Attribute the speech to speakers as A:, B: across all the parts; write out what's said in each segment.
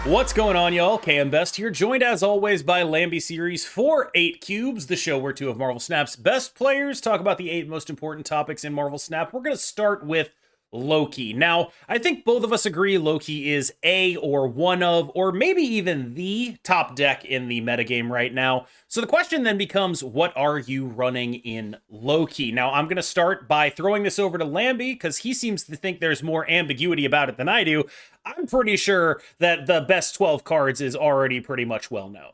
A: What's going on, y'all? KMBest here, joined as always by Lambie Series for 8 Cubes, the show where two of Marvel Snap's best players talk about the 8 most important topics in Marvel Snap. We're going to start with Loki. Now, I think both of us agree Loki is a or one of, or maybe even the top deck in the metagame right now. So the question then becomes, what are you running in Loki? Now, I'm going to start by throwing this over to Lambie, because he seems to think there's more ambiguity about it than I do. I'm pretty sure that the best 12 cards is already pretty much well known.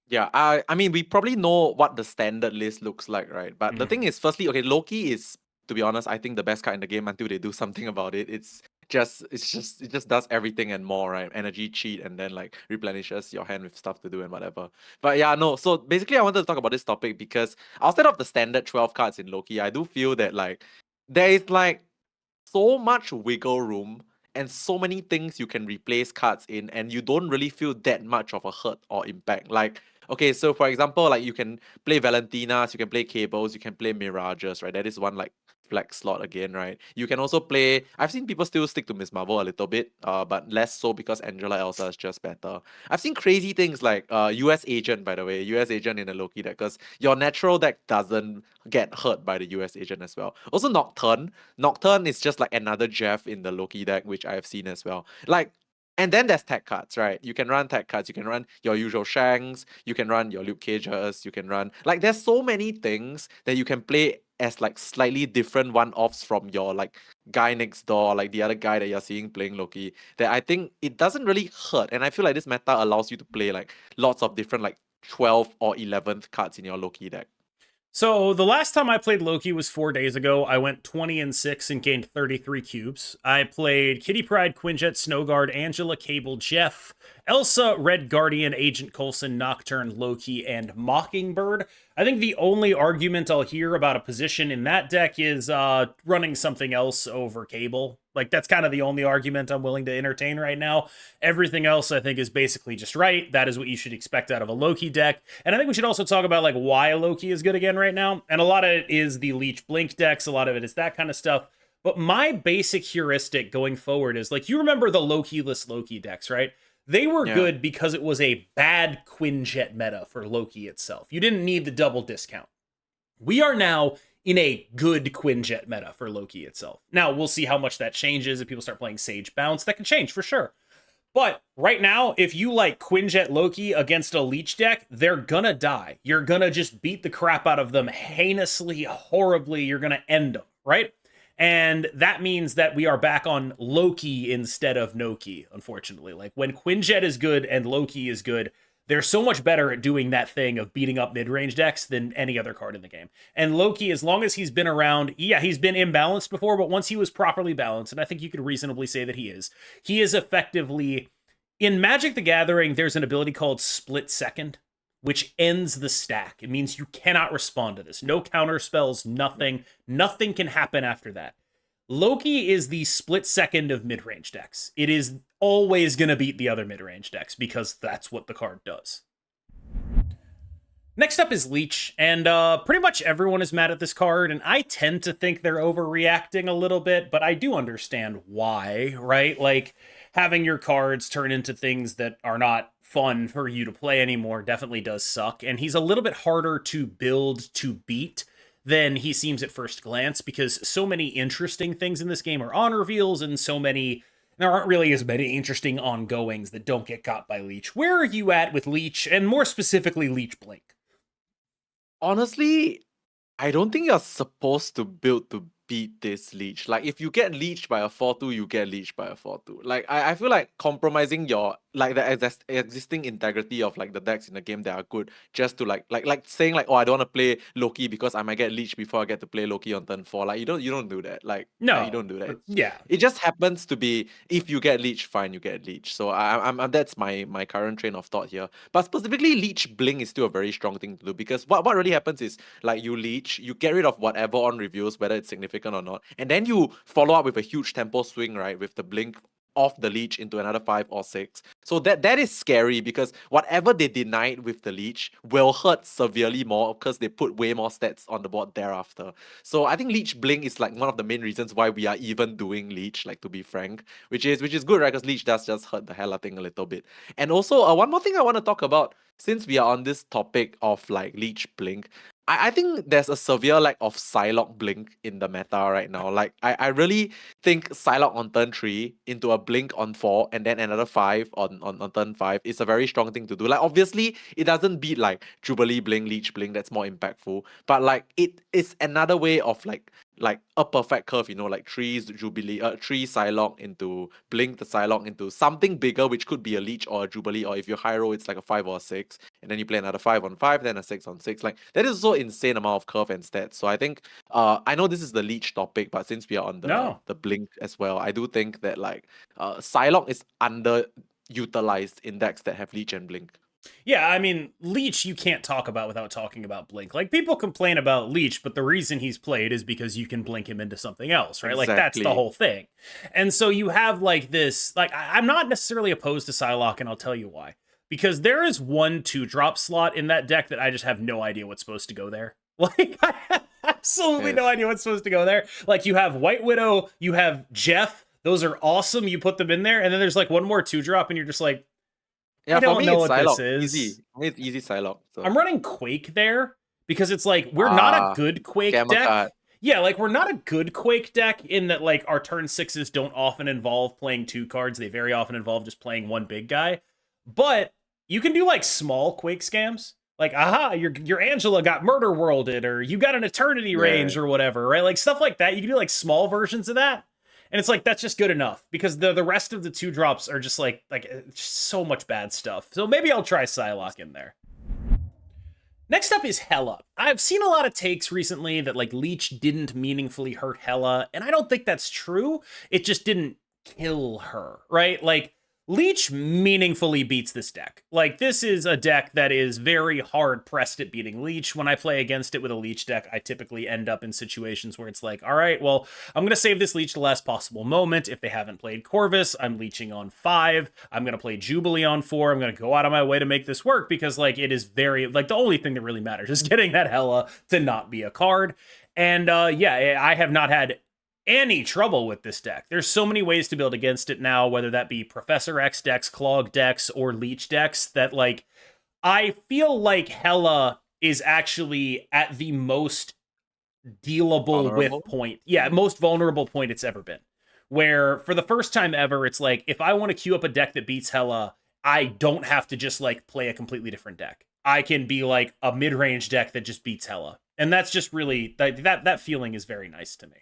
B: Yeah, I mean, we probably know what the standard list looks like, right? But the thing is, firstly, okay, Loki is, to be honest, I think the best card in the game until they do something about it. It just does everything and more, right? Energy cheat and then like replenishes your hand with stuff to do and whatever. But yeah, no. So basically, I wanted to talk about this topic because outside of the standard 12 cards in Loki, I do feel that like there is like so much wiggle room and so many things you can replace cards in, and you don't really feel that much of a hurt or impact. Like, okay, so for example, like you can play Valentinas, you can play Cables, you can play Mirages, right? That is one like flex slot again, right? You can also play. I've seen people still stick to Miss Marvel a little bit, but less so because Angela Elsa is just better. I've seen crazy things like US Agent, by the way, US Agent in a Loki deck, because your natural deck doesn't get hurt by the US Agent as well. Also Nocturne. Nocturne is just like another Jeff in the Loki deck, which I have seen as well. Like, and then there's tech cards, right? You can run tech cards. You can run your usual Shanks. You can run your Luke Cages. You can run like there's so many things that you can play as like slightly different one-offs from your like guy next door, like the other guy that you're seeing playing Loki. That I think it doesn't really hurt, and I feel like this meta allows you to play like lots of different like 12th or 11th cards in your Loki deck.
A: So the last time I played Loki was 4 days ago. I went 20-6 and gained 33 cubes. I played Kitty Pryde, Quinjet, Snowguard, Angela, Cable, Jeff, Elsa, Red Guardian, Agent Coulson, Nocturne, Loki, and Mockingbird. I think the only argument I'll hear about a position in that deck is running something else over Cable. Like, that's kind of the only argument I'm willing to entertain right now. Everything else, I think, is basically just right. That is what you should expect out of a Loki deck. And I think we should also talk about, like, why Loki is good again right now. And a lot of it is the Leech Blink decks. A lot of it is that kind of stuff. But my basic heuristic going forward is, like, you remember the Loki-less Loki decks, right? They were good because it was a bad Quinjet meta for Loki itself. You didn't need the double discount. We are now in a good Quinjet meta for Loki itself. Now, we'll see how much that changes if people start playing Sage Bounce. That can change for sure. But right now, if you like Quinjet Loki against a Leech deck, they're gonna die. You're gonna just beat the crap out of them heinously, horribly. You're gonna end them, right? And that means that we are back on Loki instead of Noki, unfortunately. Like, when Quinjet is good and Loki is good, they're so much better at doing that thing of beating up mid-range decks than any other card in the game. And Loki, as long as he's been around, yeah, he's been imbalanced before, but once he was properly balanced, and I think you could reasonably say that he is effectively... In Magic the Gathering, there's an ability called Split Second, which ends the stack. It means you cannot respond to this. No counter spells, nothing. Nothing can happen after that. Loki is the split second of mid-range decks. It is always going to beat the other mid-range decks because that's what the card does. Next up is Leech, and pretty much everyone is mad at this card, and I tend to think they're overreacting a little bit, but I do understand why, right? Like, having your cards turn into things that are not fun for you to play anymore definitely does suck, and he's a little bit harder to build to beat than he seems at first glance, because so many interesting things in this game are on reveals, and there aren't really as many interesting ongoings that don't get got by Leech. Where are you at with Leech, and more specifically Leech Blink?
B: Honestly, I don't think you're supposed to build to beat this Leech. Like, if you get leeched by a 4-2, you get leeched by a 4-2. Like, I feel like compromising your, like, the existing integrity of, like, the decks in the game that are good just to, like saying, like, oh, I don't want to play Loki because I might get leeched before I get to play Loki on turn 4. Like, you don't do that. Like, you
A: No.
B: don't do that.
A: Yeah.
B: It just happens to be, if you get leeched, fine, you get leeched. So I'm that's my current train of thought here. But specifically, Leech Blink is still a very strong thing to do, because what really happens is, like, you leech, you get rid of whatever on reviews, whether it's significant or not, and then you follow up with a huge tempo swing, right, with the Blink off the Leech into another 5 or 6. So that is scary because whatever they denied with the Leech will hurt severely more because they put way more stats on the board thereafter. So I think Leech Blink is like one of the main reasons why we are even doing Leech, like to be frank, which is good, right? Because Leech does just hurt the Hela thing a little bit. And also, one more thing I want to talk about, since we are on this topic of like Leech Blink, I think there's a severe lack of Psylocke Blink in the meta right now. Like I really think Psylocke on turn 3 into a Blink on 4 and then another 5 on turn 5 is a very strong thing to do. Like obviously it doesn't beat like Jubilee Blink, Leech Blink, that's more impactful. But like it is another way of like a perfect curve, like 3 Jubilee, 3 Psylocke into Blink the Psylocke into something bigger, which could be a Leech or a Jubilee, or if you're high roll, it's like a 5 or a 6, and then you play another 5 on 5, then a 6 on 6. Like that is so insane amount of curve and stats. So I think I know this is the Leech topic, but since we are on the Blink as well, I do think that like Psylocke is underutilized in decks that have Leech and Blink.
A: Yeah, I mean, Leech you can't talk about without talking about Blink. Like, people complain about Leech, but the reason he's played is because you can blink him into something else, right?
B: Exactly.
A: Like, that's the whole thing. And so you have, like, this... Like, I'm not necessarily opposed to Psylocke, and I'll tell you why. Because there is one 2-drop slot in that deck that I just have no idea what's supposed to go there. Like, I have absolutely no idea what's supposed to go there. Like, you have White Widow, you have Jeff. Those are awesome. You put them in there, and then there's, like, one more 2-drop, and you're just like...
B: Yeah,
A: I don't
B: for me,
A: know
B: it's
A: what
B: Psylocke.
A: this is.
B: Easy. For me, it's easy Psylocke. So.
A: I'm running Quake there because it's like we're not a good Quake deck.
B: Card.
A: Yeah, like we're not a good Quake deck in that like our turn 6s don't often involve playing 2 cards. They very often involve just playing one big guy. But you can do like small Quake scams. Like, aha, your Angela got murder worlded, or you got an eternity range or whatever, right? Like stuff like that. You can do like small versions of that. And it's like, that's just good enough because the rest of the 2-drops are just like just so much bad stuff. So maybe I'll try Psylocke in there. Next up is Hela. I've seen a lot of takes recently that like Leech didn't meaningfully hurt Hela, and I don't think that's true. It just didn't kill her, right? Like, Leech meaningfully beats this deck. Like, this is a deck that is very hard pressed at beating Leech. When I play against it with a Leech deck, I typically end up in situations where it's like, all right, well, I'm going to save this Leech to the last possible moment. If they haven't played Corvus, I'm leeching on 5. I'm going to play Jubilee on 4. I'm going to go out of my way to make this work because, like, it is very, like, the only thing that really matters is getting that Hela to not be a card. And, yeah, I have not had any trouble with this deck. There's so many ways to build against it now, whether that be Professor X decks, Clog decks, or Leech decks, that like I feel like Hela is actually at the most dealable with point. Yeah, most vulnerable point it's ever been. Where for the first time ever, it's like if I want to queue up a deck that beats Hela, I don't have to just like play a completely different deck. I can be like a mid-range deck that just beats Hela. And that's just really that feeling is very nice to me.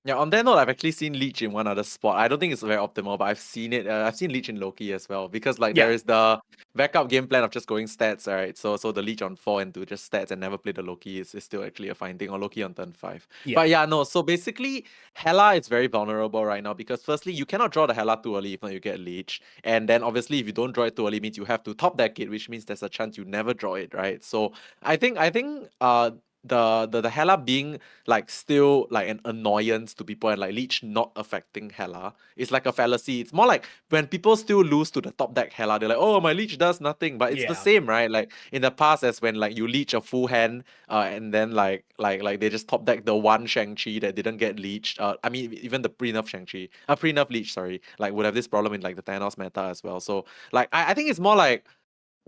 B: Yeah, on that note, I've actually seen Leech in one other spot. I don't think it's very optimal, but I've seen it. I've seen Leech in Loki as well because like there is the backup game plan of just going stats, right? So the Leech on 4 and do just stats and never play the Loki is still actually a fine thing, or Loki on turn 5.
A: Yeah.
B: But yeah, no. So basically, Hela is very vulnerable right now because firstly, you cannot draw the Hela too early if not you get Leech, and then obviously if you don't draw it too early, means you have to top deck it, which means there's a chance you never draw it, right? So I think the Hela being like still like an annoyance to people and like Leech not affecting Hela is like a fallacy. It's more like when people still lose to the top deck Hela, they're like, oh, my Leech does nothing. But it's the same, right? Like in the past, as when like you Leech a full hand, and then like they just top deck the one Shang-Chi that didn't get leeched. I mean even the pre-nerf Shang-Chi, pre-nerf Leech, sorry, like would have this problem in like the Thanos meta as well. So like I think it's more like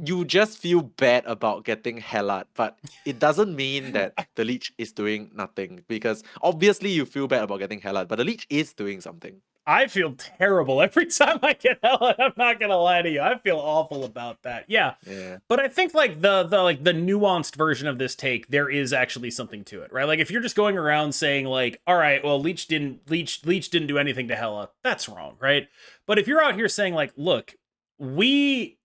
B: you just feel bad about getting Hela, but it doesn't mean that the Leech is doing nothing, because obviously you feel bad about getting Hela, but the Leech is doing something.
A: I feel terrible every time I get Hela. I'm not gonna lie to you. I feel awful about that. Yeah. But I think like the nuanced version of this take, there is actually something to it, right? Like if you're just going around saying like, all right, well, Leech didn't do anything to Hela, that's wrong, right? But if you're out here saying like, look, we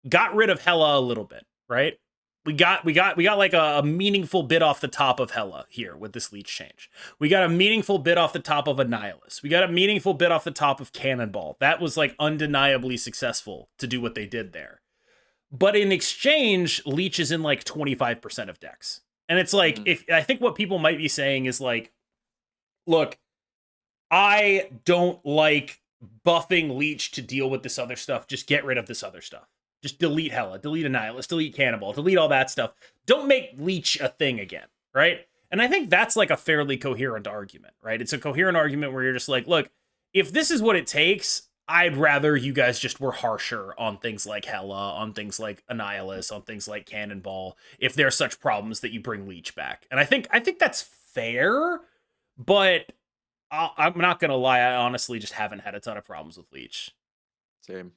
A: got rid of Hela a little bit, right? We got like a meaningful bit off the top of Hela here with this Leech change. We got a meaningful bit off the top of Annihilus. We got a meaningful bit off the top of Cannonball. That was like undeniably successful to do what they did there. But in exchange, Leech is in like 25% of decks. And it's like, if I think what people might be saying is like, look, I don't like buffing Leech to deal with this other stuff. Just get rid of this other stuff. Just delete Hela, delete Annihilus, delete Cannibal, delete all that stuff. Don't make Leech a thing again, right? And I think that's like a fairly coherent argument, right? It's a coherent argument where you're just like, look, if this is what it takes, I'd rather you guys just were harsher on things like Hela, on things like Annihilus, on things like Cannonball, if there's such problems that you bring Leech back. And I think that's fair, but I'm not gonna lie, I honestly just haven't had a ton of problems with Leech.
B: Same.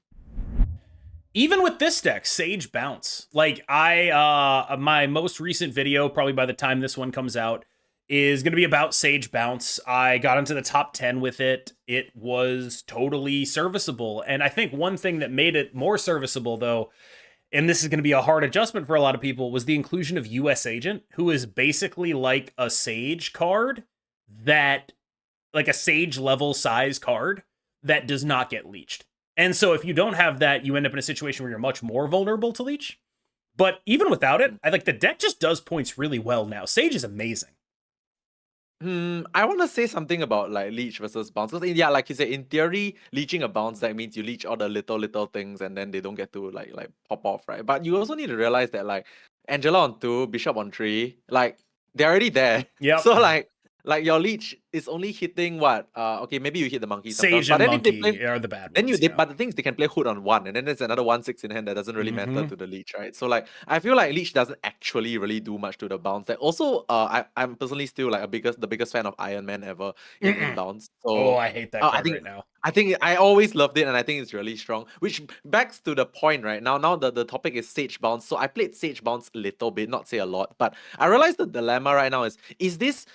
A: Even with this deck, Sage Bounce. Like my most recent video, probably by the time this one comes out, is going to be about Sage Bounce. I got into the top 10 with it. It was totally serviceable. And I think one thing that made it more serviceable, though, and this is going to be a hard adjustment for a lot of people, was the inclusion of US Agent, who is basically like a Sage card that, like a Sage level size card that does not get leeched. And so if you don't have that, you end up in a situation where you're much more vulnerable to leech. But even without it, I like the deck just does points really well now. Sage is amazing.
B: I want to say something about like leech versus bounce. Because yeah, like you said, in theory, leeching a bounce deck means you leech all the little things and then they don't get to like pop off, right? But you also need to realize that like Angela on 2, Bishop on 3, like they're already there.
A: Yep.
B: So like your leech is only hitting what? Okay, maybe you hit the monkey sometimes.
A: Sage
B: but
A: and
B: then if they
A: Monkey
B: play,
A: are the bad ones.
B: then you
A: yeah.
B: but the thing is they can play hood on 1, and then there's another 1/6 in hand that doesn't really matter to the leech, right? So like I feel like leech doesn't actually really do much to the bounce. Like also, I'm personally still like the biggest fan of Iron Man ever in bounce. So
A: I hate that card
B: I think
A: right now.
B: I think I always loved it, and I think it's really strong. Which backs to the point, right? Now the topic is Sage Bounce. So I played Sage Bounce a little bit, not say a lot, but I realized the dilemma right now is this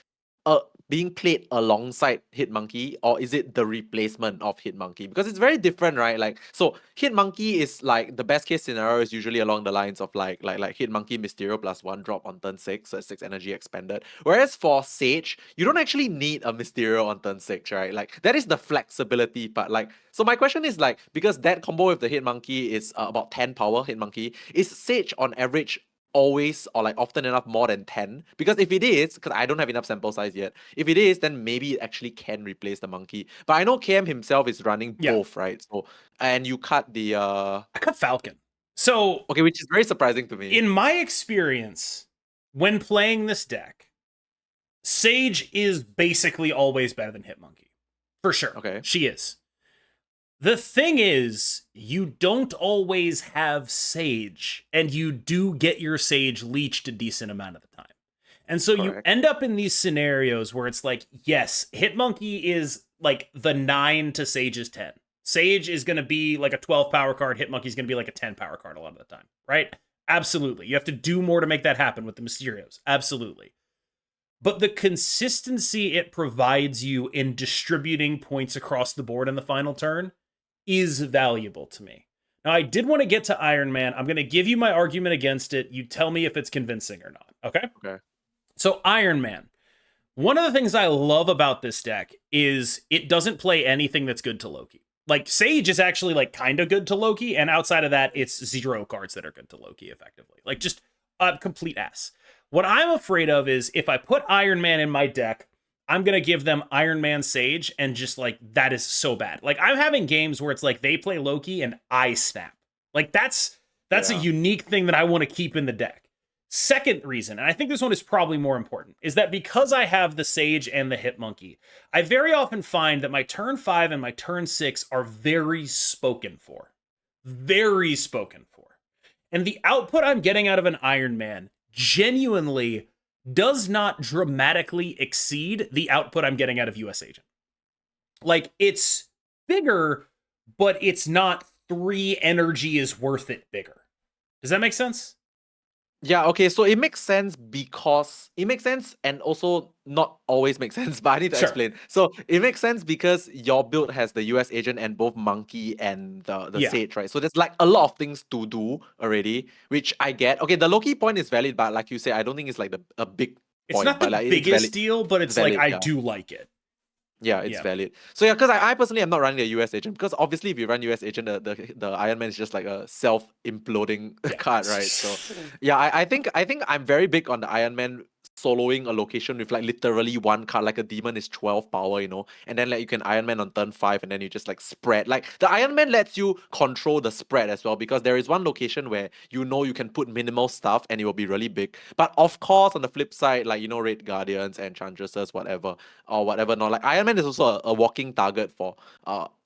B: being played alongside Hitmonkey, or is it the replacement of Hitmonkey? Because it's very different, right? Like, so Hitmonkey is like the best case scenario is usually along the lines of like Hitmonkey Mysterio +1 drop on turn 6, so 6 energy expended. Whereas for Sage, you don't actually need a Mysterio on turn 6, right? Like that is the flexibility part. Like, so my question is like, because that combo with the Hitmonkey is about 10 power, Hitmonkey, is Sage on average always or like often enough more than 10? Because if it is, because I don't have enough sample size yet, if it is, then maybe it actually can replace the monkey. But I know KM himself is running both, right? So, and you cut the
A: I cut Falcon. So
B: okay, which is very surprising to me.
A: In my experience, when playing this deck, Sage is basically always better than Hitmonkey. For sure.
B: Okay.
A: She is. The thing is, you don't always have Sage, and you do get your Sage leeched a decent amount of the time. And so you end up in these scenarios where it's like, yes, Hitmonkey is like the 9 to Sage's 10. Sage is going to be like a 12 power card. Hitmonkey is going to be like a 10 power card a lot of the time, right? Absolutely. You have to do more to make that happen with the Mysterios. Absolutely. But the consistency it provides you in distributing points across the board in the final turn is valuable to me. Now, I did want to get to Iron Man. I'm going to give you my argument against it. You tell me if it's convincing or not, okay?
B: Okay.
A: So, Iron Man. One of the things I love about this deck is it doesn't play anything that's good to Loki. Like, Sage is actually, like, kind of good to Loki, and outside of that, it's 0 cards that are good to Loki, effectively. Like, just a complete ass. What I'm afraid of is if I put Iron Man in my deck, I'm going to give them Iron Man Sage, and just, like, that is so bad. Like, I'm having games where it's like they play Loki, and I snap. Like, that's a unique thing that I want to keep in the deck. Second reason, and I think this one is probably more important, is that because I have the Sage and the Hitmonkey, I very often find that my turn 5 and my turn 6 are very spoken for. Very spoken for. And the output I'm getting out of an Iron Man genuinely does not dramatically exceed the output I'm getting out of US Agent. Like, it's bigger, but it's not 3 energy is worth it bigger. Does that make sense?
B: Yeah, okay, so it makes sense because it makes sense and also not always makes sense, but I need to explain. So it makes sense because your build has the US Agent and both Monkey and the Sage, right? So there's like a lot of things to do already, which I get. Okay, the Loki point is valid, but like you say, I don't think it's like a big point.
A: It's not the
B: like,
A: biggest deal, but it's valid, like I do like it.
B: Yeah, it's valid. So yeah, because I personally am not running the US Agent, because obviously if you run US Agent, the Iron Man is just like a self-imploding card, right? So yeah, I think I'm very big on the Iron Man soloing a location with like literally one card, like a demon is 12 power, and then like you can Iron Man on turn 5 and then you just like spread. Like the Iron Man lets you control the spread as well, because there is one location where you can put minimal stuff and it will be really big. But of course, on the flip side, like Red Guardians, Enchantresses, whatever, or whatever. No, like Iron Man is also a walking target for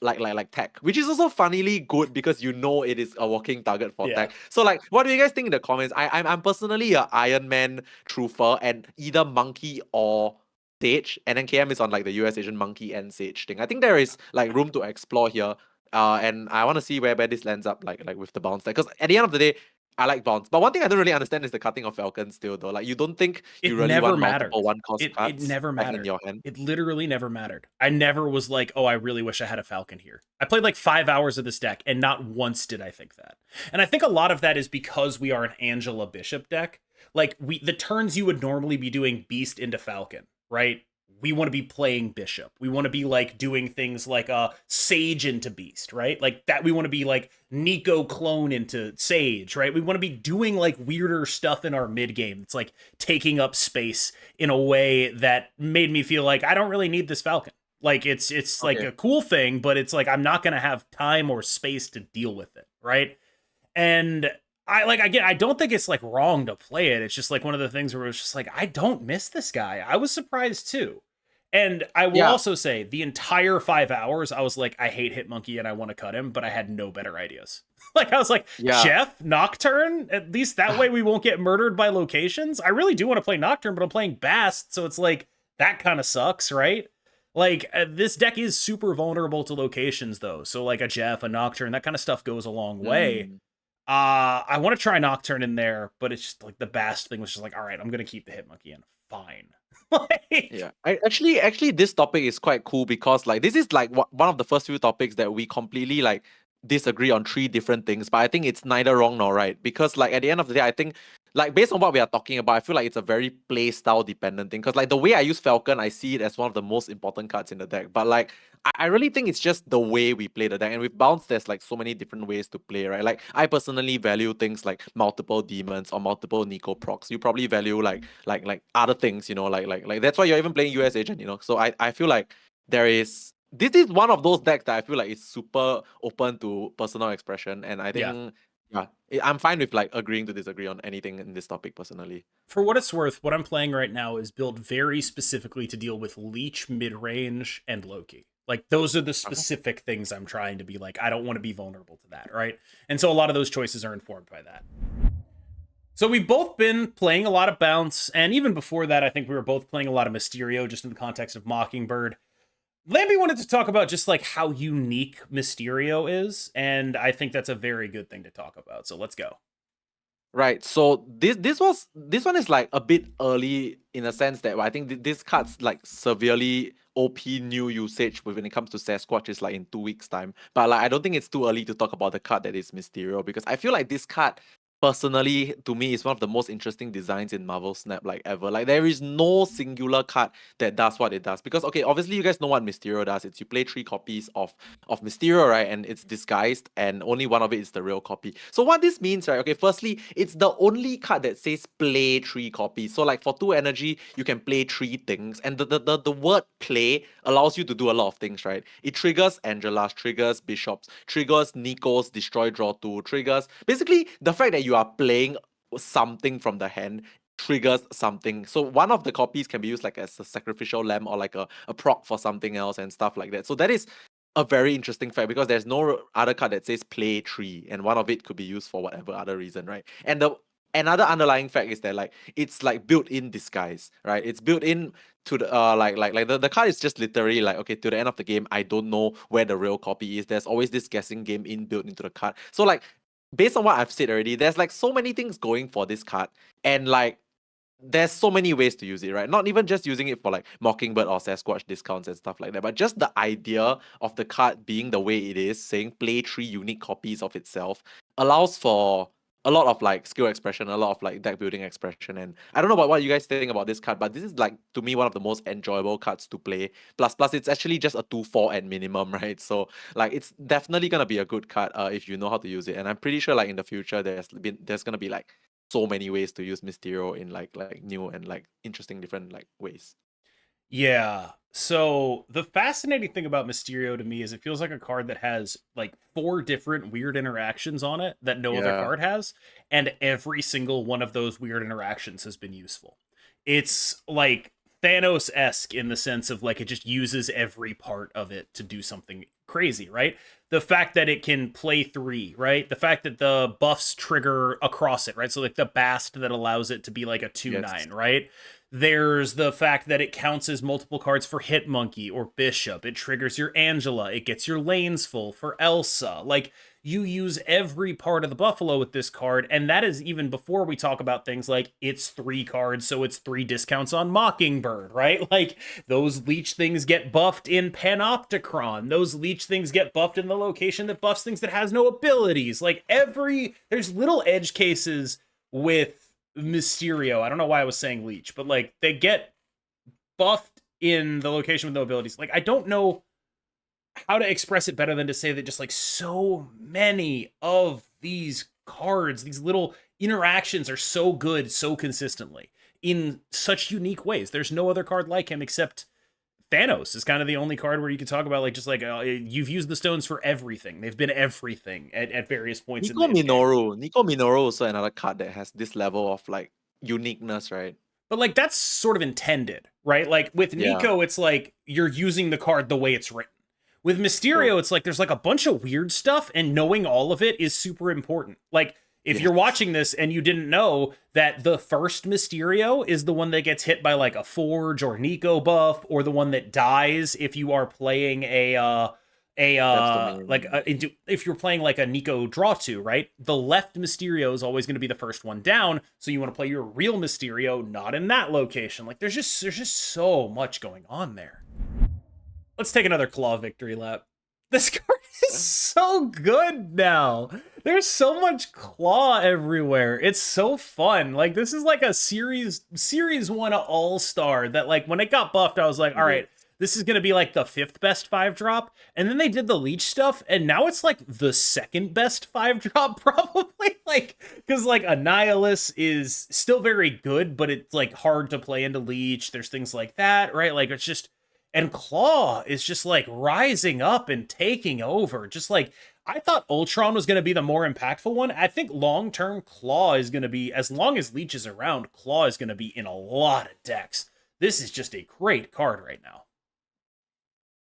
B: like tech, which is also funnily good because it is a walking target for
A: Yeah.
B: tech. So like, what do you guys think in the comments? I'm personally a Iron Man truther and either monkey or Sage, and then KM is on like the US Asian monkey and Sage thing. I think there is like room to explore here. And I want to see where this lands up, like with the bounce deck. Because at the end of the day, I like bounce. But one thing I don't really understand is the cutting of Falcon still, though. Like, you don't think you
A: It
B: really
A: never
B: want
A: mattered.
B: multiple one-cost
A: It
B: cards
A: never
B: back in
A: mattered.
B: your hand?
A: It literally never mattered. I never was like, oh, I really wish I had a Falcon here. I played like 5 hours of this deck, and not once did I think that. And I think a lot of that is because we are an Angela Bishop deck. Like, the turns you would normally be doing Beast into Falcon, right? We want to be playing Bishop. We want to be like doing things like Sage into Beast, right? Like that. We want to be like Nico clone into Sage, right? We want to be doing like weirder stuff in our mid game. It's like taking up space in a way that made me feel like I don't really need this Falcon. Like it's
B: Okay.
A: like a cool thing, but it's like I'm not gonna have time or space to deal with it, right? And I don't think it's like wrong to play it. It's just like one of the things where it was just like I don't miss this guy. I was surprised too. And I will
B: Yeah.
A: also say the entire 5 hours, I was like, I hate Hitmonkey and I want to cut him, but I had no better ideas. Like I was like,
B: Yeah.
A: Jeff, Nocturne, at least that way we won't get murdered by locations. I really do want to play Nocturne, but I'm playing Bast, so it's like that kind of sucks, right? Like this deck is super vulnerable to locations though. So like a Jeff, a Nocturne, that kind of stuff goes a long way.
B: Mm.
A: I want to try Nocturne in there, but it's just like the Bast thing was just like, all right, I'm gonna keep the Hitmonkey in. Fine.
B: Yeah, actually, this topic is quite cool because like this is like one of the first few topics that we completely like disagree on 3 different things. But I think it's neither wrong nor right, because like at the end of the day, I think like based on what we are talking about, I feel like it's a very play style dependent thing. Because like the way I use Falcon, I see it as one of the most important cards in the deck. But like I really think it's just the way we play the deck. And with Bounce, there's like so many different ways to play, right? Like I personally value things like multiple demons or multiple Nico procs. You probably value like other things, like that's why you're even playing US Agent, So I feel like this is one of those decks that I feel like is super open to personal expression. And I think I'm fine with like agreeing to disagree on anything in this topic personally.
A: For what it's worth, what I'm playing right now is built very specifically to deal with Leech, mid-range, and Loki. Like those are the specific things I'm trying to be like, I don't want to be vulnerable to that, right? And so a lot of those choices are informed by that. So we've both been playing a lot of Bounce, and even before that, I think we were both playing a lot of Mysterio, just in the context of Mockingbird. Lambie wanted to talk about just like how unique Mysterio is, and I think that's a very good thing to talk about. So let's go.
B: Right. So this one is like a bit early in a sense that I think this card's like severely OP new usage when it comes to Sasquatch is like in 2 weeks time. But like I don't think it's too early to talk about the card that is Mysterio, because I feel like this card personally to me is one of the most interesting designs in Marvel Snap like ever. Like there is no singular card that does what it does, because okay, obviously you guys know what Mysterio does. It's you play 3 copies of Mysterio, right? And it's disguised and only one of it is the real copy. So what this means, right? Okay, firstly, it's the only card that says play 3 copies. So like for 2 energy, you can play 3 things, and the word play allows you to do a lot of things, right? It triggers Angela's, triggers Bishop's, triggers Nico's destroy draw 2, triggers basically the fact that you are playing something from the hand triggers something. So one of the copies can be used like as a sacrificial lamb or like a proc for something else and stuff like that. So that is a very interesting fact, because there's no other card that says play 3, and one of it could be used for whatever other reason, right? And another underlying fact is that like it's like built-in disguise, right? It's built in to the the card is just literally like, okay, to the end of the game, I don't know where the real copy is. There's always this guessing game inbuilt into the card. So like based on what I've said already, there's like so many things going for this card, and like there's so many ways to use it, right? Not even just using it for like Mockingbird or Sasquatch discounts and stuff like that, but just the idea of the card being the way it is, saying play 3 unique copies of itself, allows for a lot of like skill expression, a lot of like deck building expression. And I don't know about what you guys think about this card, but this is like to me one of the most enjoyable cards to play. Plus it's actually just a 2/4 at minimum, right? So like it's definitely gonna be a good card if you know how to use it. And I'm pretty sure like in the future there's gonna be like so many ways to use Mysterio in like new and like interesting different like ways.
A: Yeah. So the fascinating thing about Mysterio to me is it feels like a card that has like 4 different weird interactions on it that no other
B: Yeah.
A: card has, and every single one of those weird interactions has been useful. It's like Thanos-esque in the sense of like it just uses every part of it to do something crazy, right? The fact that it can play 3, right? The fact that the buffs trigger across it, right? So like the Bast that allows it to be like a 2/9,
B: Yes.
A: right? There's the fact that it counts as multiple cards for Hitmonkey or Bishop. It triggers your Angela. It gets your lanes full for Elsa. Like, you use every part of the Buffalo with this card, and that is even before we talk about things like it's 3 cards, so it's 3 discounts on Mockingbird, right? Like, those Leech things get buffed in Panopticon. Those Leech things get buffed in the location that buffs things that has no abilities. Like, there's little edge cases with Mysterio. I don't know why I was saying Leech, but like they get buffed in the location with no abilities. Like I don't know how to express it better than to say that just like so many of these cards, these little interactions are so good so consistently in such unique ways. There's no other card like him except Thanos is kind of the only card where you can talk about like just like you've used the stones for everything. They've been everything at various points in the game.
B: Nico Minoru also another card that has this level of like uniqueness, right?
A: But like that's sort of intended, right? Like with
B: Yeah.
A: Nico, it's like you're using the card the way it's written. With
B: True.
A: Mysterio, it's like there's like a bunch of weird stuff, and knowing all of it is super important. Like if you're
B: Yes.
A: watching this and you didn't know that the first Mysterio is the one that gets hit by like a Forge or Nico buff, or the one that dies if you are playing
B: Depths Domain.
A: if you're playing like a Nico draw 2, right? The left Mysterio is always going to be the first one down, so you want to play your real Mysterio not in that location. Like there's just so much going on there. Let's take another claw victory lap. This card is so good now. There's so much claw everywhere. It's so fun. Like this is like a series 1 all-star that like when it got buffed, I was like, all right, this is gonna be like the 5th best 5-drop. And then they did the Leech stuff, and now it's like the 2nd best 5-drop, probably. Like, because like Annihilus is still very good, but it's like hard to play into Leech. There's things like that, right? Like it's just, and Claw is just like rising up and taking over. Just like I thought Ultron was going to be the more impactful one. I think long term Claw is going to be, as long as Leech is around, Claw is going to be in a lot of decks. This is just a great card right now.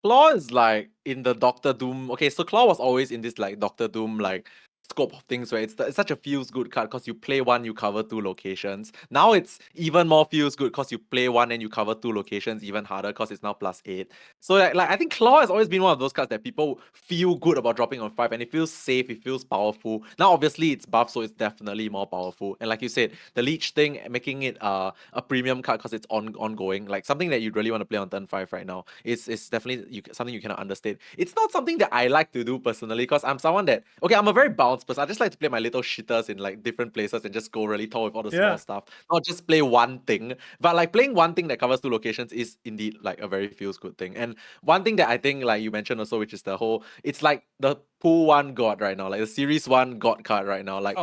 B: Claw is like in the Doctor Doom. Okay, so Claw was always in this like Doctor Doom like scope of things where it's such a feels good card because you play one, you cover 2 locations. Now it's even more feels good because you play one and you cover 2 locations even harder because it's now +8. So like I think Claw has always been one of those cards that people feel good about dropping on 5 and it feels safe, it feels powerful. Now obviously it's buffed, so it's definitely more powerful. And like you said, the Leech thing making it a premium card because it's ongoing, like something that you'd really want to play on turn 5 right now. It's definitely something you cannot understate. It's not something that I like to do personally because I'm someone that I'm a very balanced person. I just like to play my little shitters in like different places and just go really tall with all the small stuff. Not just play one thing. But like playing one thing that covers 2 locations is indeed like a very feels good thing. And one thing that I think like you mentioned also, which is the whole, it's like the pool 1 god right now, like the series 1 god card right now. Like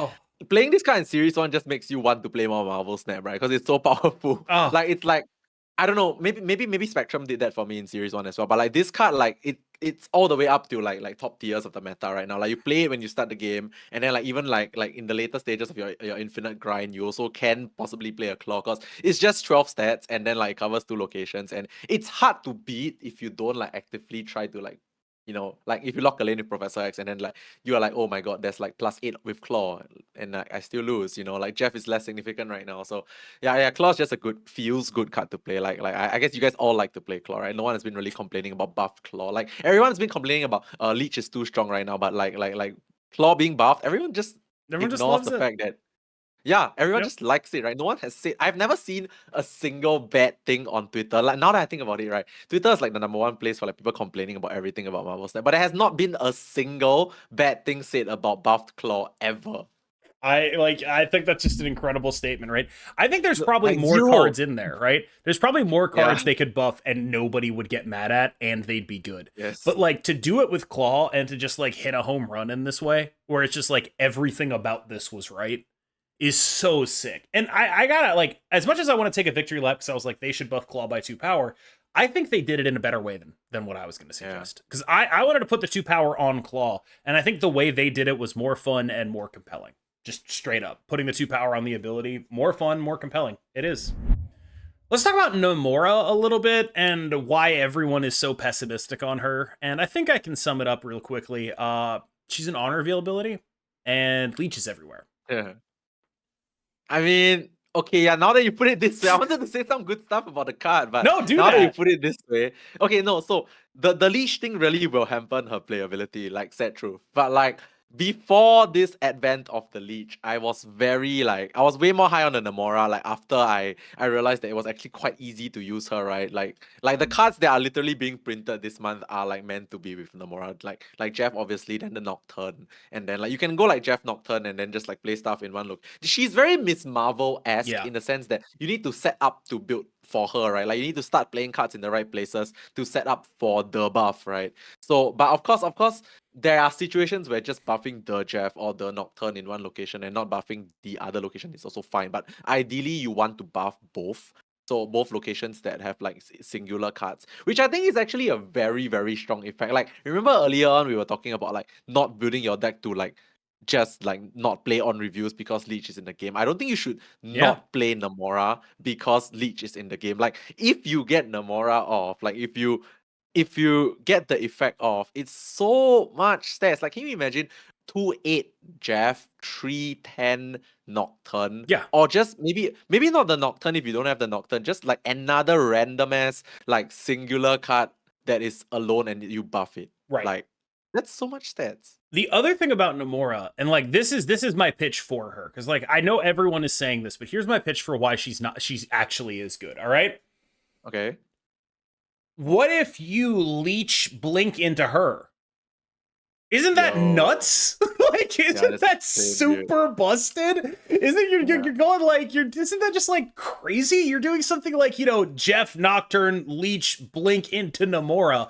B: playing this card in series 1 just makes you want to play more Marvel Snap, right? Because it's so powerful. Like it's like, I don't know, maybe Spectrum did that for me in series 1 as well. But like this card, like it's all the way up to like top tiers of the meta right now. Like you play it when you start the game, and then like even like in the later stages of your infinite grind, you also can possibly play a claw because it's just 12 stats and then like covers 2 locations, and it's hard to beat if you don't like actively try to like, like if you lock a lane with Professor X and then like you are like, oh my god, there's like +8 with Claw, and I still lose. Like Jeff is less significant right now, so yeah, Claw's just a feels good card to play. Like I guess you guys all like to play Claw, right? No one has been really complaining about buffed Claw. Like everyone's been complaining about Leech is too strong right now, but like Claw being buffed, everyone just ignores the fact that everyone just likes it, right? No one has said, I've never seen a single bad thing on Twitter. Like now that I think about it, right? Twitter is like the number 1 place for like people complaining about everything about Marvel Snap, but there has not been a single bad thing said about buffed Claw ever.
A: I think that's just an incredible statement, right? I think there's probably like more cards in there, right? There's probably more cards they could buff and nobody would get mad at and they'd be good.
B: Yes.
A: But like to do it with Claw and to just like hit a home run in this way, where it's just like everything about this was right, is so sick. And I gotta, like, as much as I want to take a victory lap because I was like, they should buff Claw by 2 power, I think they did it in a better way than what I was going to suggest. Because I wanted to put the 2 power on Claw, and I think the way they did it was more fun and more compelling. Just straight up. Putting the 2 power on the ability, more fun, more compelling. It is. Let's talk about Namora a little bit and why everyone is so pessimistic on her. And I think I can sum it up real quickly. She's an honor availability, and Leech is everywhere.
B: Yeah. I mean, okay, yeah, now that you put it this way, I wanted to say some good stuff about the card, but
A: No, do
B: now that you
A: that.
B: put it this way, okay, no, so the Leech thing really will hamper her playability, like, said truth. But like, before this advent of the Leech, I was way more high on the Namora, like after I realized that it was actually quite easy to use her, right? Like the cards that are literally being printed this month are like meant to be with Namora. Like Jeff, obviously, then the Nocturne. And then like you can go like Jeff Nocturne and then just like play stuff in one look. She's very Miss Marvel-esque in the sense that you need to set up to build for her, right? Like you need to start playing cards in the right places to set up for the buff, right? So, but of course, there are situations where just buffing the Jeff or the Nocturne in one location and not buffing the other location is also fine. But ideally, you want to buff both. So both locations that have like singular cards, which I think is actually a very, very strong effect. Like, remember earlier on we were talking about like not building your deck to like just like not play on reviews because Leech is in the game. I don't think you should not play Namora because Leech is in the game. Like if you get Namora off, like if you get the effect of, it's so much stats. Like, can you imagine 2-8 Jeff, 3-10 Nocturne?
A: Yeah.
B: Or just maybe not the Nocturne if you don't have the Nocturne, just like another random ass like singular card that is alone and you buff it.
A: Right.
B: Like, that's so much stats.
A: The other thing about Namora, and like this is my pitch for her, because like I know everyone is saying this, but here's my pitch for why she's actually is good. All right.
B: Okay.
A: What if you Leech Blink into her? Isn't that nuts? Like, isn't that super busted? Isn't you're going like isn't that just like crazy? You're doing something like, you know, Jeff Nocturne Leech Blink into Namora.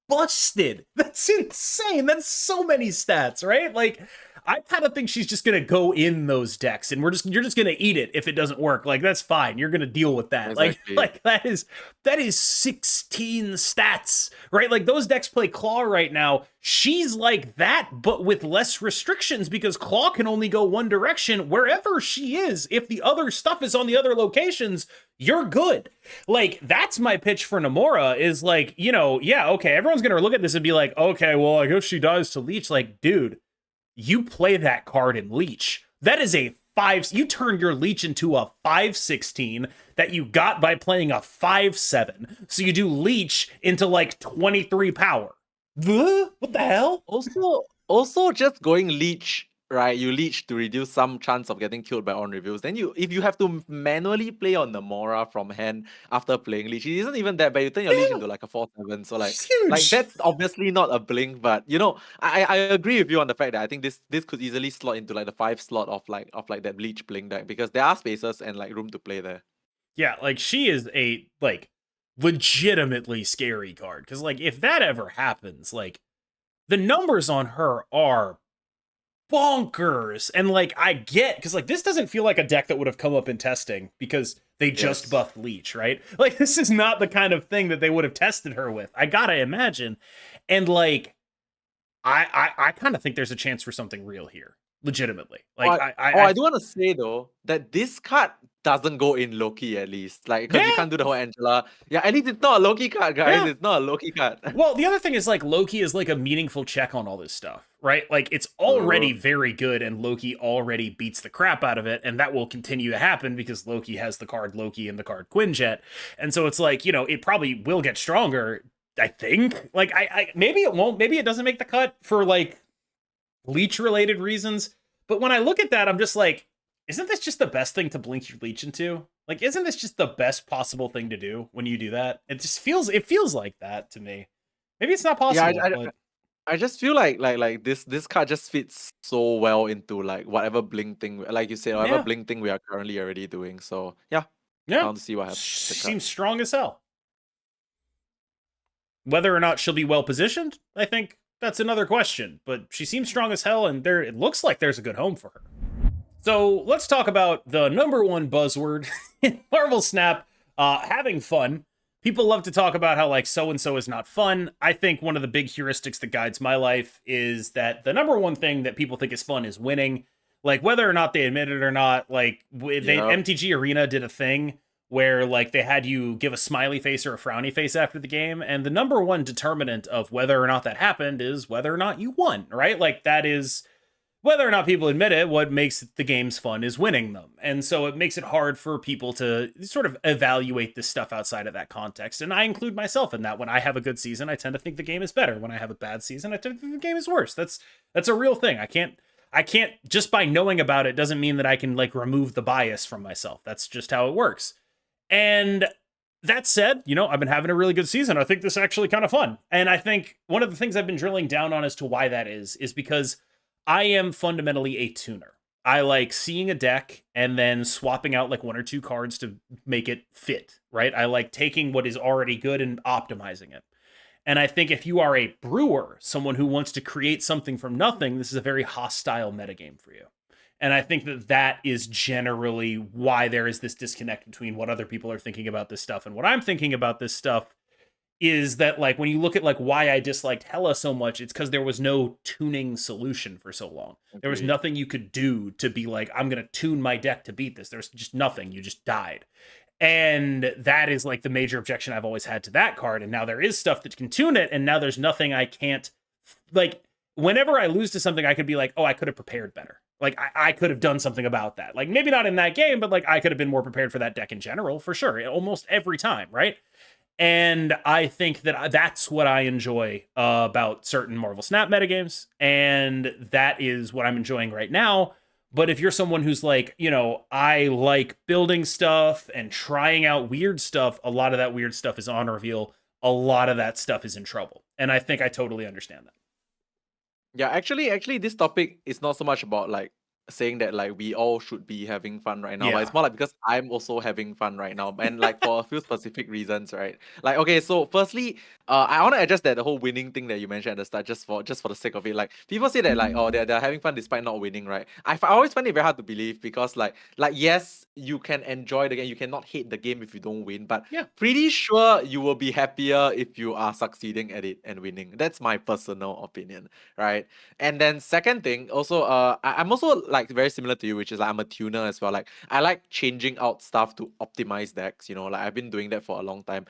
A: Busted. That's insane. That's so many stats, right? Like, I kind of think she's just gonna go in those decks, and you're just gonna eat it if it doesn't work. Like, that's fine. You're gonna deal with that. Exactly. Like that is 16 stats, right? Like those decks play Claw right now. She's like that, but with less restrictions because Claw can only go one direction wherever she is. If the other stuff is on the other locations, you're good. Like, that's my pitch for Namora is like, you know, yeah, okay, everyone's gonna look at this and be like, okay, well, I guess she dies to Leech. Like, dude, you play that card in Leech. That is a 5. You turn your Leech into a 5/16 that you got by playing a 5/7. So you do Leech into like 23 power. What the hell?
B: Also just going Leech, right? You Leech to reduce some chance of getting killed by on reviews. Then if you have to manually play on Namora from hand after playing Leech, it isn't even that bad. You turn your Leech into like a 4/7. So like that's obviously not a blink, but you know, I agree with you on the fact that I think this could easily slot into like the 5 slot of like that Leech blink deck because there are spaces and like room to play there.
A: Yeah, like she is a like legitimately scary card because like if that ever happens, like the numbers on her are bonkers. And like I get, because like this doesn't feel like a deck that would have come up in testing because they just buffed Leech, right? Like this is not the kind of thing that they would have tested her with, I gotta imagine. And like I kind of think there's a chance for something real here, legitimately. Like
B: I do want to say though that this card doesn't go in Loki at least, like because you can't do the whole Angela. Yeah, at least it's not a Loki card, guys. It's not a Loki card.
A: Well, the other thing is like Loki is like a meaningful check on all this stuff, right? Like it's already very good, and Loki already beats the crap out of it, and that will continue to happen because Loki has the card Loki and the card Quinjet, and so it's like, you know, it probably will get stronger. I think like I maybe it won't, maybe it doesn't make the cut for like Leech related reasons, but when I look at that, I'm just like, isn't this just the best thing to blink your Leech into? Like, isn't this just the best possible thing to do when you do that? It feels like that to me. Maybe it's not possible.
B: Yeah, I just feel like this card just fits so well into like whatever blink thing, like you said, whatever blink thing we are currently already doing. So yeah, I want to see what happens.
A: Seems strong as hell. Whether or not she'll be well positioned, I think that's another question. But she seems strong as hell, and it looks like there's a good home for her. So let's talk about the number one buzzword in Marvel Snap, having fun. People love to talk about how like so and so is not fun. I think one of the big heuristics that guides my life is that the number one thing that people think is fun is winning. Like whether or not they admit it or not, like
B: Yeah.
A: MTG Arena did a thing where like they had you give a smiley face or a frowny face after the game, and the number one determinant of whether or not that happened is whether or not you won, right? Like that is whether or not people admit it, what makes the games fun is winning them. And so it makes it hard for people to sort of evaluate this stuff outside of that context. And I include myself in that. When I have a good season, I tend to think the game is better. When I have a bad season, I tend to think the game is worse. That's a real thing. I can't just by knowing about it doesn't mean that I can like remove the bias from myself. That's just how it works. And that said, I've been having a really good season. I think this is actually kind of fun. And I think one of the things I've been drilling down on as to why that is because I am fundamentally a tuner. I like seeing a deck and then swapping out like one or two cards to make it fit, right? I like taking what is already good and optimizing it. And I think if you are a brewer, someone who wants to create something from nothing, this is a very hostile metagame for you. And I think that that is generally why there is this disconnect between what other people are thinking about this stuff and what I'm thinking about this stuff is that like when you look at like why I disliked Hela so much, it's because there was no tuning solution for so long. There was
B: Agreed.
A: nothing you could do to be like, I'm gonna tune my deck to beat this. There's just nothing. You just died. And that is like the major objection I've always had to that card. And now there is stuff that can tune it, and now there's nothing I can't like whenever I lose to something, I could be like, oh, I could have prepared better. Like I could have done something about that. Like maybe not in that game, but like I could have been more prepared for that deck in general, for sure. Almost every time, right? And I think that that's what I enjoy about certain Marvel Snap metagames. And that is what I'm enjoying right now. But if you're someone who's like, I like building stuff and trying out weird stuff, a lot of that weird stuff is on reveal. A lot of that stuff is in trouble. And I think I totally understand that.
B: Yeah, actually, this topic is not so much about like saying that like we all should be having fun right now, but
A: Yeah.
B: it's more like because I'm also having fun right now, and like for a few specific reasons, right? Like, okay, so firstly, I want to address that the whole winning thing that you mentioned at the start, just for the sake of it. Like, people say that like, oh, they're having fun despite not winning, right? I always find it very hard to believe because like yes, you can enjoy the game, you cannot hate the game if you don't win, but
A: Yeah.
B: pretty sure you will be happier if you are succeeding at it and winning. That's my personal opinion, right? And then second thing, also, I'm also like very similar to you, which is like I'm a tuner as well. Like I like changing out stuff to optimize decks. Like I've been doing that for a long time.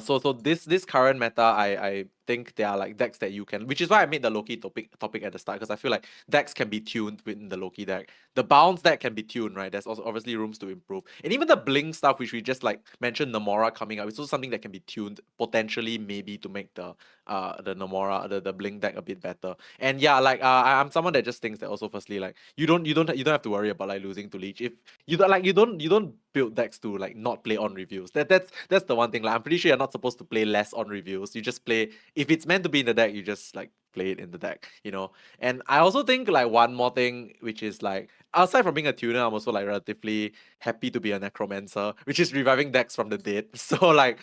B: So this current meta, I think there are like decks that you can, which is why I made the Loki topic at the start, because I feel like decks can be tuned within the Loki deck. The bounce deck can be tuned, right? There's also obviously rooms to improve, and even the blink stuff, which we just like mentioned, Namora coming up, it's also something that can be tuned potentially, maybe to make the Namora the blink deck a bit better. And yeah, like I'm someone that just thinks that also firstly like you don't have to worry about like losing to Leech if you don't build decks to like not play on reviews. That's the one thing. Like I'm pretty sure you're not supposed to play less on reviews. You just play if it's meant to be in the deck. You just like play it in the deck. And I also think like one more thing, which is like outside from being a tuner, I'm also like relatively happy to be a necromancer, which is reviving decks from the dead. So like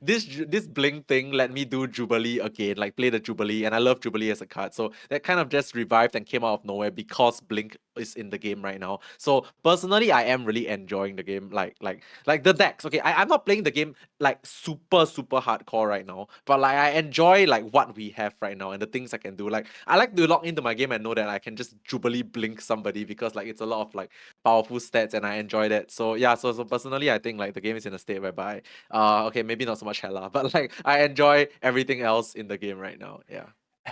B: this blink thing let me do Jubilee again, like play the Jubilee, and I love Jubilee as a card. So that kind of just revived and came out of nowhere because Blink is in the game right now. So personally, I am really enjoying the game. Like the decks. Okay, I'm not playing the game like super hardcore right now, but like I enjoy like what we have right now and the things I can do. Like I like to log into my game and know that I can just Jubilee blink somebody because like it's a lot of like powerful stats and I enjoy that. So yeah, so personally I think like the game is in a state whereby okay, maybe not so much Hela, but like I enjoy everything else in the game right now. Yeah.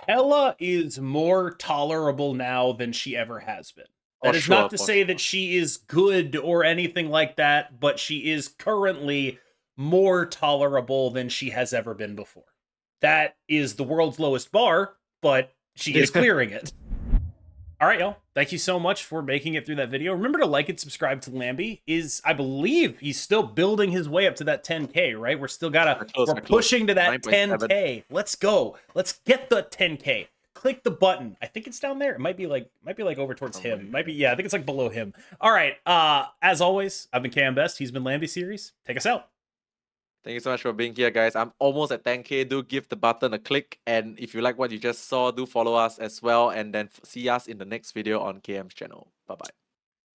A: Hela is more tolerable now than she ever has been.
B: For
A: That is not
B: sure,
A: to
B: for
A: say that
B: sure.
A: she is good or anything like that, but she is currently more tolerable than she has ever been before. That is the world's lowest bar, but she is clearing it. All right, y'all. Thank you so much for making it through that video. Remember to like and subscribe to Lambie. I believe he's still building his way up to that 10K, right? We're pushing to that
B: 9.7.
A: 10K. Let's go. Let's get the 10K. Click the button. I think it's down there. It might be like over towards him. Might be, yeah, I think it's like below him. All right. As always, I've been KMBest. He's been Lambie Series. Take us out.
B: Thank you so much for being here, guys. I'm almost at 10K. Do give the button a click. And if you like what you just saw, do follow us as well. And then see us in the next video on KM's channel. Bye-bye.